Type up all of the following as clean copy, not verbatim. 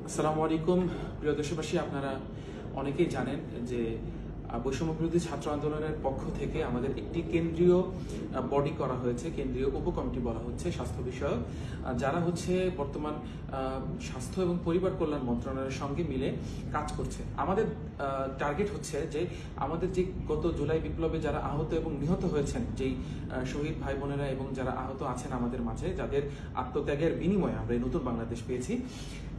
আসসালামু আলাইকুম প্রিয় দেশবাসী, আপনারা অনেকেই জানেন যে বৈষম্য বিরোধী ছাত্র আন্দোলনের পক্ষ থেকে আমাদের একটি কেন্দ্রীয় বডি করা হয়েছে, কেন্দ্রীয় উপকমিটি বলা হচ্ছে স্বাস্থ্য বিষয়ক, যারা হচ্ছে বর্তমান স্বাস্থ্য এবং পরিবার কল্যাণ মন্ত্রণালয়ের সঙ্গে মিলে কাজ করছে। আমাদের টার্গেট হচ্ছে যে আমাদের যে গত জুলাই বিপ্লবে যারা আহত এবং নিহত হয়েছেন, যেই শহীদ ভাই বোনেরা এবং যারা আহত আছেন আমাদের মাঝে, যাদের আত্মত্যাগের বিনিময়ে আমরা এই নতুন বাংলাদেশ পেয়েছি,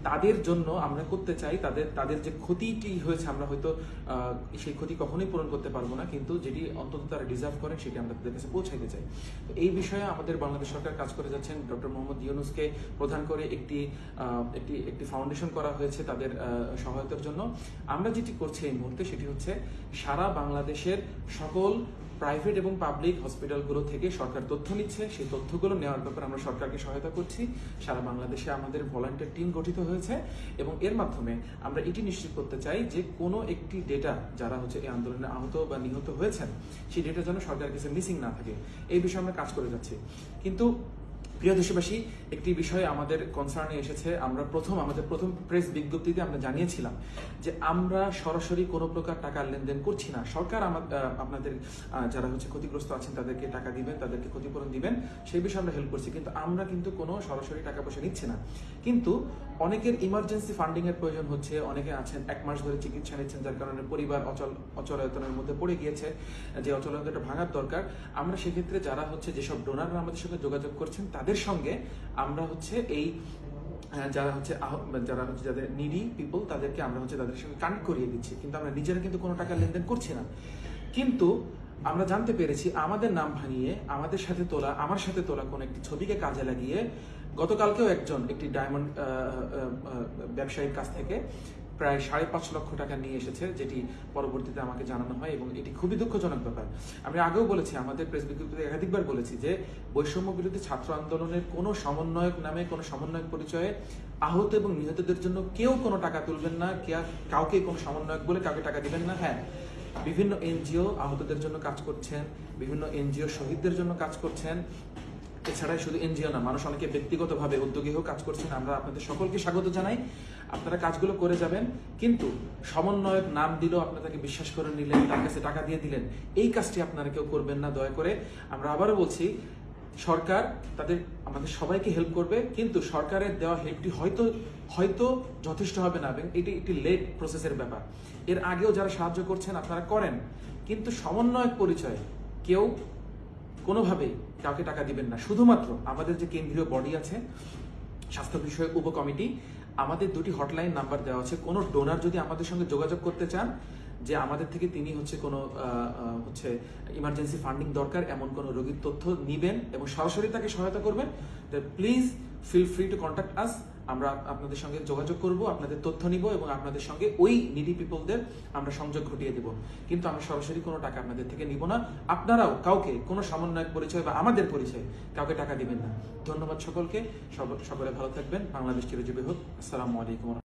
তাদের জন্য আমরা করতে চাই, তাদের যে ক্ষতিটি হয়েছে আমরা হয়তো সেই ক্ষতি কখনোই পূরণ করতে পারবো না, কিন্তু যেটি অন্তত তারা ডিজার্ভ করেন সেটি আমরা তাদের কাছে পৌঁছাইতে চাই। তো এই বিষয়ে আমাদের বাংলাদেশ সরকার কাজ করে যাচ্ছেন। ডক্টর মোহাম্মদ ইউনূসকে প্রধান করে একটি ফাউন্ডেশন করা হয়েছে তাদের সহায়তার জন্য। আমরা যেটি করছি এই মুহূর্তে সেটি হচ্ছে সারা বাংলাদেশের সকল প্রাইভেট এবং পাবলিক হসপিটালগুলো থেকে সরকার তথ্য নিচ্ছে। সেই তথ্যগুলো নেওয়ার ব্যাপারে আমরা সরকারকে সহায়তা করছি। সারা বাংলাদেশে আমাদের ভলান্টিয়ার টিম গঠিত হয়েছে এবং এর মাধ্যমে আমরা এটি নিশ্চিত করতে চাই যে কোনো একটি ডেটা যারা হচ্ছে এই আন্দোলনে আহত বা নিহত হয়েছেন সেই ডেটা যেন সরকারের কাছে মিসিং না থাকে, এই বিষয়ে আমরা কাজ করে যাচ্ছি। কিন্তু প্রিয় দেশবাসী, একটি বিষয় আমাদের কনসার্নে এসেছে। আমাদের প্রথম প্রেস বিজ্ঞপ্তিতে আমরা জানিয়েছিলাম যে আমরা সরাসরি কোনো প্রকার টাকার লেনদেন করছি না। সরকার আপনাদের যারা হচ্ছে ক্ষতিগ্রস্ত আছেন তাদেরকে টাকা দিবেন, তাদেরকে ক্ষতিপূরণ দিবেন, সেই বিষয়ে আমরা হেল্প করছি, কিন্তু আমরা কিন্তু কোনো সরাসরি টাকা পয়সা নিচ্ছি না। কিন্তু অনেকের ইমার্জেন্সি ফান্ডিং এর প্রয়োজন হচ্ছে, অনেকে আছেন 1 মাস ধরে চিকিৎসা নিচ্ছেন, যার কারণে পরিবার অচলায়তনের মধ্যে পড়ে গিয়েছে, যে অচলায়তনটা ভাঙার দরকার। আমরা সেক্ষেত্রে যারা হচ্ছে যেসব ডোনাররা আমাদের সঙ্গে যোগাযোগ করছেন তাদের সঙ্গে আমরা হচ্ছে এই যাদের নিডি পিপল তাদেরকে আমরা হচ্ছে তাদের সঙ্গে কানেক্ট করিয়ে দিচ্ছি, কিন্তু আমরা নিজেরা কিন্তু কোনো টাকা লেনদেন করছি না। কিন্তু আমরা জানতে পেরেছি আমাদের নাম ভাঙিয়ে আমার সাথে তোলা কোনো একটি ছবিকে কাজে লাগিয়ে গতকালকেও একটি ডায়মন্ড ব্যবসায়ীর কাছ থেকে প্রায় 5.5 লক্ষ টাকা নিয়ে এসেছে, যেটি পরবর্তীতে আমাকে জানানো হয়, এবং এটি খুবই দুঃখজনক ব্যাপার। আমি আগেও বলেছি, আমাদের প্রেস বিজ্ঞপ্তিতে একাধিকবার বলেছি যে বৈষম্য বিরোধী ছাত্র আন্দোলনের কোনো সমন্বয়ক নামে, কোনো সমন্বয়ক পরিচয়ে আহত এবং নিহতদের জন্য কেউ কোনো টাকা তুলবেন না, কাউকে কোনো সমন্বয়ক বলে কাউকে টাকা দিবেন না। হ্যাঁ, বিভিন্ন এনজিও আহতদের জন্য কাজ করছেন, বিভিন্ন এনজিও শহীদদের জন্য কাজ করছেন। এছাড়াই শুধু এনজিও না, মানুষ অনেকে ব্যক্তিগতভাবে উদ্যোগীও কাজ করছেন। আমরা আপনাদের সকলকে স্বাগত জানাই, আপনারা কাজগুলো করে যাবেন। কিন্তু সমন্বয়ক নাম দিলেও আপনারা তাকে বিশ্বাস করে নিলেন, তার কাছে টাকা দিয়ে দিলেন, এই কাজটি আপনারা কেউ করবেন না, দয়া করে। আমরা আবারও বলছি, সরকার আমাদের সবাইকে হেল্প করবে, কিন্তু সরকারের দেওয়া হেল্পটি হয়তো যথেষ্ট হবে না, এবং এটি একটি লেট প্রসেসের ব্যাপার। এর আগেও যারা সাহায্য করছেন আপনারা করেন, কিন্তু সমন্বয়ক পরিচয় কেউ কোনোভাবেই কাউকে টাকা দিবেন না। শুধুমাত্র আমাদের যে কেন্দ্রীয় বডি আছে স্বাস্থ্য বিষয়ক উপকমিটি, আমাদের 2টি হটলাইন নাম্বার দেওয়া আছে। কোনো ডোনার যদি আমাদের সঙ্গে যোগাযোগ করতে চান যে আমাদের থেকে তিনি কোনো ইমার্জেন্সি ফান্ডিং দরকার, এমন কোনো রোগীর তথ্য নিবেন এবং সরাসরি তাকে সহায়তা করবেন, please feel free to contact us. আমরা আপনাদের সঙ্গে যোগাযোগ করব, আপনাদের তথ্য নিব এবং আপনাদের সঙ্গে ওই নিডি পিপলদের আমরা সংযোগ ঘটিয়ে দেব। কিন্তু আমরা সরাসরি কোনো টাকা আপনাদের থেকে নিব না। আপনারাও কাউকে কোনো সমন্বয়ক পরিচয় বা আমাদের পরিচয় কাউকে টাকা দিবেন না। ধন্যবাদ সকলকে, সকলে ভালো থাকবেন। বাংলাদেশ চিরজীবী হোক। আসসালামু আলাইকুম।